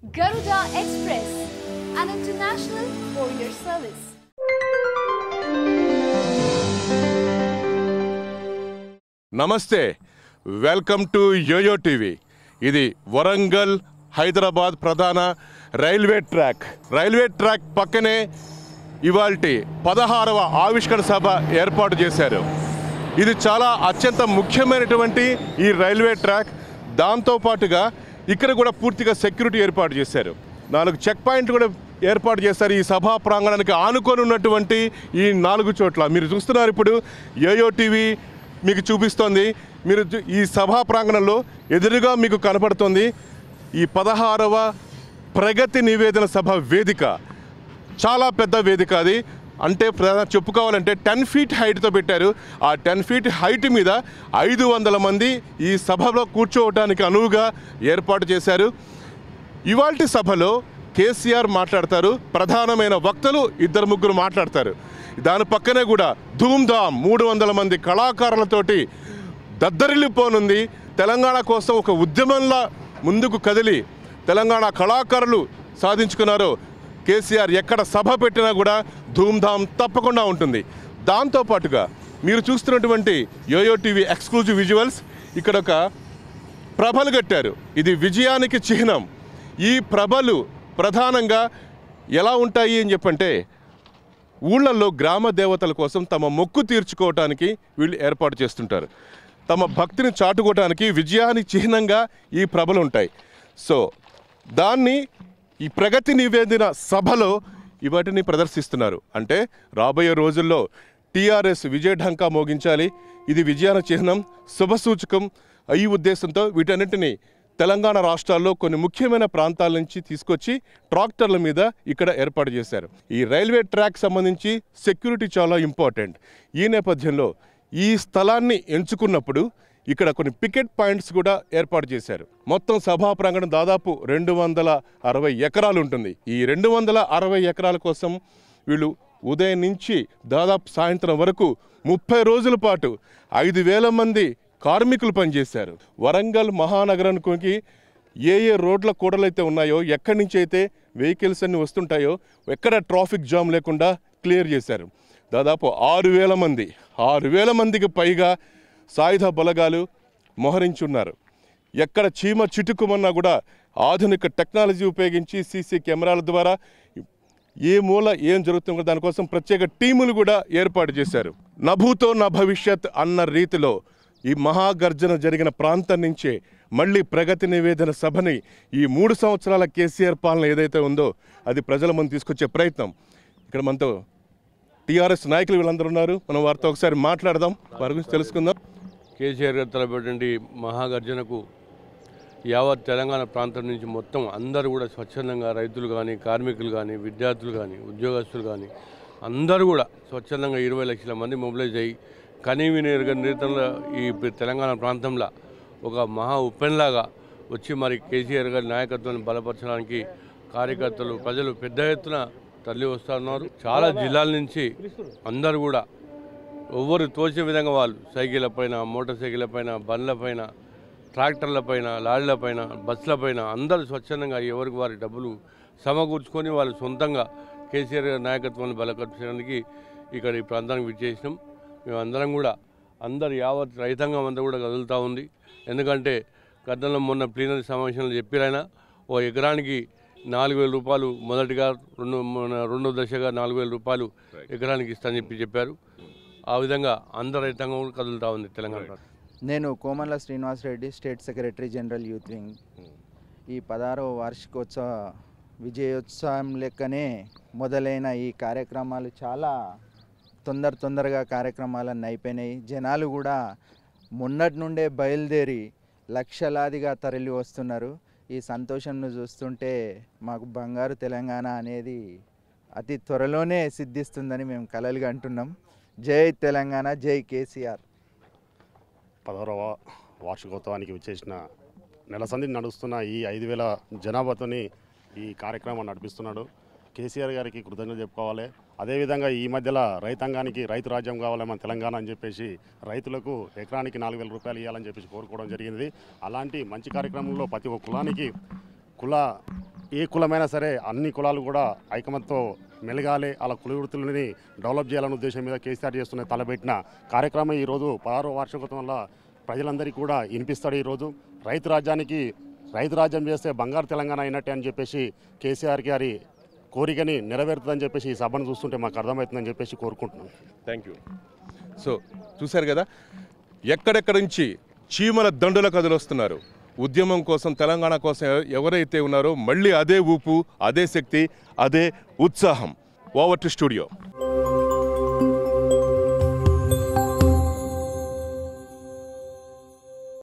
Garuda Express, an international courier service. నమస్తే, welcome to yo-yo TV. ఇది వరంగల్ హైదరాబాద్ ప్రధాన railway track పక్కనే ఇవాల్టి 16వ ఆవిష్కరణ సభ ఏర్పాటు చేశారు. ఇది చాలా అత్యంత ముఖ్యమైనటువంటి ఈ రైల్వే ట్రాక్. దాంతోపాటుగా ఇక్కడ కూడా పూర్తిగా సెక్యూరిటీ ఏర్పాటు చేశారు. 4 చెక్ పాయింట్లు కూడా ఏర్పాటు చేశారు ఈ సభా ప్రాంగణానికి ఆనుకొని ఉన్నటువంటి ఈ 4 చోట్ల. మీరు చూస్తున్నారు ఇప్పుడు యోయో టీవీ మీకు చూపిస్తోంది. మీరు ఈ సభా ప్రాంగణంలో ఎదురుగా మీకు కనపడుతుంది ఈ 16వ ప్రగతి నివేదన సభ వేదిక. చాలా పెద్ద వేదిక అది. అంటే చెప్పుకోవాలంటే 10 ఫీట్ హైట్తో పెట్టారు. ఆ 10 ఫీట్ హైట్ మీద 500 మంది ఈ సభలో కూర్చోవడానికి అనువుగా ఏర్పాటు చేశారు. ఇవాల్టి సభలో కేసీఆర్ మాట్లాడతారు, ప్రధానమైన వక్తలు 2-3 మాట్లాడతారు. దాని పక్కనే కూడా ధూమ్ధామ్ 300 మంది కళాకారులతోటి దద్దరిల్లిపోనుంది. తెలంగాణ కోసం ఒక ఉద్యమంలా ముందుకు కదిలి తెలంగాణ కళాకారులు సాధించుకున్నారు. కేసీఆర్ ఎక్కడ సభ పెట్టినా కూడా ధూమ్ధామ్ తప్పకుండా ఉంటుంది. దాంతోపాటుగా మీరు చూస్తున్నటువంటి యోయో టీవీ ఎక్స్క్లూజివ్ విజువల్స్, ఇక్కడ ఒక ప్రభలు కట్టారు. ఇది విజయానికి చిహ్నం. ఈ ప్రభలు ప్రధానంగా ఎలా ఉంటాయి అని చెప్పంటే, ఊళ్ళల్లో గ్రామ దేవతల కోసం తమ మొక్కు తీర్చుకోవటానికి వీళ్ళు ఏర్పాటు చేస్తుంటారు. తమ భక్తిని చాటుకోవటానికి విజయానికి చిహ్నంగా ఈ ప్రభలు ఉంటాయి. సో దాన్ని ఈ ప్రగతి నివేదన సభలో వాటిని ప్రదర్శిస్తున్నారు. అంటే రాబోయే రోజుల్లో టీఆర్ఎస్ విజయ ఢంకా మోగించాలి, ఇది విజయానికి చిహ్నం, శుభసూచకం. ఈ ఉద్దేశంతో వీటన్నిటిని తెలంగాణ రాష్ట్రాల్లో కొన్ని ముఖ్యమైన ప్రాంతాల నుంచి తీసుకొచ్చి ట్రాక్టర్ల మీద ఇక్కడ ఏర్పాటు చేశారు. ఈ రైల్వే ట్రాక్ సంబంధించి సెక్యూరిటీ చాలా ఇంపార్టెంట్. ఈ నేపథ్యంలో ఈ స్థలాన్ని ఎంచుకున్నప్పుడు ఇక్కడ కొన్ని పికెట్ పాయింట్స్ కూడా ఏర్పాటు చేశారు. మొత్తం సభా ప్రాంగణం దాదాపు 260 ఎకరాలు ఉంటుంది. ఈ 260 ఎకరాల కోసం వీళ్ళు ఉదయం నుంచి దాదాపు సాయంత్రం వరకు 30 రోజుల పాటు 5,000 మంది కార్మికులు పనిచేశారు. వరంగల్ మహానగరానికి ఏ రోడ్ల కూడలైతే ఉన్నాయో, ఎక్కడి నుంచి అయితే వెహికల్స్ అన్నీ వస్తుంటాయో ఎక్కడ ట్రాఫిక్ జామ్ లేకుండా క్లియర్ చేశారు. దాదాపు 6,000 మందికి పైగా సాయుధ బలగాలు మోహరించున్నారు. ఎక్కడ చీమ చిటుకుమన్నా కూడా ఆధునిక టెక్నాలజీ ఉపయోగించి సీసీ కెమెరాల ద్వారా ఏ మూల ఏం జరుగుతుందో దానికోసం ప్రత్యేక టీములు కూడా ఏర్పాటు చేశారు. నభూతో నా భవిష్యత్ అన్న రీతిలో ఈ మహాగర్జన జరిగిన ప్రాంతం నుంచే మళ్ళీ ప్రగతి నివేదన సభని ఈ 3 సంవత్సరాల కేసీఆర్ పాలన ఏదైతే ఉందో అది ప్రజల ముందు తీసుకొచ్చే ప్రయత్నం. ఇక్కడ మనతో టీఆర్ఎస్ నాయకులు వీళ్ళందరూ ఉన్నారు. మనం వారితో ఒకసారి మాట్లాడదాం, వారి గురించి తెలుసుకుందాం. కేసీఆర్ గారు తలపెట్టిన మహాగర్జనకు యావత్ తెలంగాణ ప్రాంతం నుంచి మొత్తం అందరూ కూడా స్వచ్ఛందంగా, రైతులు కానీ, కార్మికులు కానీ, విద్యార్థులు కానీ, ఉద్యోగస్తులు కానీ అందరూ కూడా స్వచ్ఛందంగా 20 లక్షల మంది మొబిలైజ్ అయ్యి కనీవిని రీతంలో ఈ తెలంగాణ ప్రాంతంలో ఒక మహా ఉప్పెన్లాగా వచ్చి మరి కేసీఆర్ గారి నాయకత్వాన్ని బలపరచడానికి కార్యకర్తలు, ప్రజలు పెద్ద ఎత్తున తరలి వస్తున్నారు. చాలా జిల్లాల నుంచి అందరూ కూడా ఎవరు తోచే విధంగా వాళ్ళు సైకిళ్ళ పైన, మోటార్ సైకిళ్ళ పైన, బండ్ల పైన, ట్రాక్టర్ల పైన, లారీల పైన, బస్సుల పైన అందరూ స్వచ్ఛందంగా ఎవరికి వారి డబ్బులు సమకూర్చుకొని వాళ్ళు సొంతంగా కేసీఆర్ గారి నాయకత్వాన్ని బలపరచడానికి ఇక్కడ ఈ ప్రాంతానికి విచ్చేసినాం. మేమందరం కూడా యావత్ రైతాంగం అంతా కూడా కదులుతూ ఉంది. ఎందుకంటే గతంలో మొన్న ప్లీనరీ సమావేశంలో చెప్పిరైనా ఓ ఎకరానికి 4,000 రూపాయలు మొదటిగా, రెండో దశగా 4,000 రూపాయలు ఎకరానికి ఇస్తానని చెప్పారు. ఆ విధంగా అందరు రైతాంగం కూడా కదులుతూ ఉంది తెలంగాణ. నేను కోమన్ల Srinivas Reddy, state secretary general youth wing. ఈ 16వ వార్షికోత్సవ విజయోత్సవం లెక్కనే మొదలైన ఈ కార్యక్రమాలు చాలా తొందరగా కార్యక్రమాలన్నీ అయిపోయినాయి. జనాలు కూడా మొన్నటి నుండే బయలుదేరి లక్షలాదిగా తరలి వస్తున్నారు. ఈ సంతోషంను చూస్తుంటే మాకు బంగారు తెలంగాణ అనేది అతి త్వరలోనే సిద్ధిస్తుందని మేము కలలుగా అంటున్నాం. జై తెలంగాణ, జై కేసీఆర్. 16వ వార్షికోత్సవానికి వచ్చేసిన నెల సంధి నడుస్తున్న ఈ 5,000 జనాభాతోని ఈ కార్యక్రమం నడిపిస్తున్నాడు. కేసీఆర్ గారికి కృతజ్ఞతలు చెప్పుకోవాలి. అదేవిధంగా ఈ మధ్యలో రైతాంగానికి రైతు రాజ్యం కావాలి మన తెలంగాణ అని చెప్పేసి రైతులకు ఎకరానికి 4,000 రూపాయలు ఇవ్వాలని చెప్పేసి కోరుకోవడం జరిగింది. అలాంటి మంచి కార్యక్రమంలో ప్రతి ఒక్క కులానికి ఏ కులమైనా సరే అన్ని కులాలు కూడా ఐకమత్యంతో మెలగాలి, అలా కుల వృత్తులని డెవలప్ చేయాలనే ఉద్దేశం మీద కేసీఆర్ చేస్తున్న తలపెట్టిన కార్యక్రమం ఈరోజు 16వ వార్షికోత్సవం వల్ల ప్రజలందరికీ కూడా వినిపిస్తాడు. ఈరోజు రైతు రాజ్యం చేస్తే బంగారు తెలంగాణ అయినట్టే అని చెప్పేసి కేసీఆర్ గారి కోరికని నెరవేరుతుందని చెప్పేసి ఈ సభను చూస్తుంటే మాకు అర్థమవుతుందని చెప్పేసి కోరుకుంటున్నాం. Thank you. సో చూశారు కదా, ఎక్కడెక్కడి నుంచి చీమల దండుల కదులొస్తున్నారు. ఉద్యమం కోసం, తెలంగాణ కోసం ఎవరైతే ఉన్నారో మళ్ళీ అదే ఊపు, అదే శక్తి, అదే ఉత్సాహం. Over to studio.